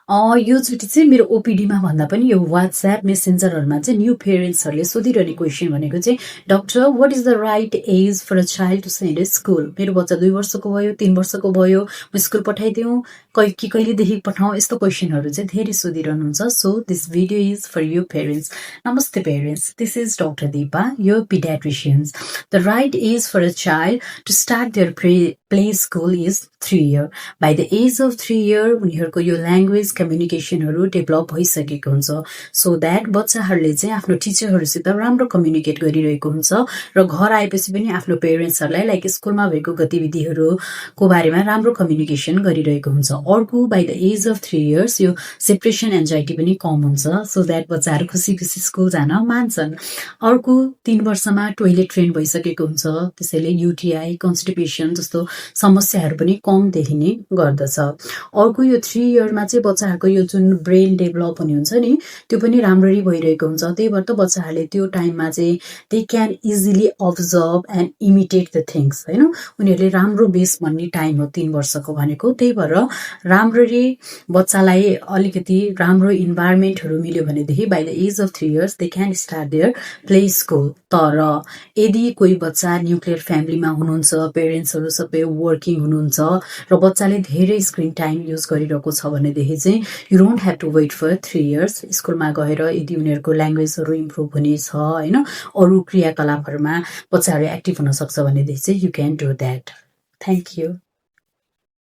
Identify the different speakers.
Speaker 1: योचोटि चाहिँ मेरो ओपिडीमा भन्दा पनि यो वाट्सएप मेसेन्जरहरूमा चाहिँ न्यू पेरेन्ट्सहरूले सोधिरहने क्वेसन भनेको चाहिँ doctor what is the right age for a child to send school. मेरो बच्चा 2 वर्षको भयो 3 वर्षको भयो म स्कुल पठाइदिउँ कि कहिलेदेखि पठाउँ, यस्तो क्वेसनहरू चाहिँ धेरै सोधिरहनुहुन्छ। So this video is for you parents. नमस्ते parents, this is doctor Deepa, यो paediatricians. The right age for a child to start their play school is 3 year। By the age of 3 year उनीहरूको यो ल्याङ्ग्वेज कम्युनिकेसनहरू डेभलप भइसकेको हुन्छ। So that बच्चाहरूले चाहिँ आफ्नो टिचरहरूसित राम्रो कम्युनिकेट गरिरहेको हुन्छ र घर आएपछि पनि आफ्नो पेरेन्ट्सहरूलाई लाइक स्कुलमा भएको गतिविधिहरूको बारेमा राम्रो कम्युनिकेसन गरिरहेको हुन्छ। अर्को by the age of 3 years यो सेपरेसन एन्जाइटी पनि कम हुन्छ। सो द्याट बच्चाहरू खुसी खुसी स्कुल जान मान्छन्। अर्को 3 वर्षमा टोइलेट ट्रेन भइसकेको हुन्छ, त्यसैले युटिआई कन्स्टिपेसन जस्तो समस्याहरू पनि कम देखिने गर्दछ। अर्को यो 3 yearमा चाहिँ बच्चाहरूको यो जुन ब्रेन डेभलप हुने हुन्छ नि त्यो पनि राम्ररी भइरहेको हुन्छ। त्यही भएर त बच्चाहरूले त्यो टाइममा चाहिँ they can easily observe and imitate the things, होइन। उनीहरूले राम्रो बेस भन्ने टाइम हो 3 वर्षको भनेको। त्यही भएर राम्ररी बच्चालाई अलिकति राम्रो इन्भाइरोमेन्टहरू मिल्यो भनेदेखि by the age of 3 years they can start their play school. तर यदि कोही बच्चा न्युक्लियर फ्यामिलीमा हुनुहुन्छ, पेरेन्ट्सहरू सबै वर्किङ हुनुहुन्छ र बच्चाले धेरै स्क्रिन टाइम युज गरिरहेको छ भनेदेखि चाहिँ you don't have to wait for 3 years। स्कुलमा गएर यदि उनीहरूको ल्याङ्ग्वेजहरू इम्प्रुभ हुनेछ, होइन, अरू क्रियाकलापहरूमा बच्चाहरू एक्टिभ हुन सक्छ भनेदेखि चाहिँ you can do that. Thank you.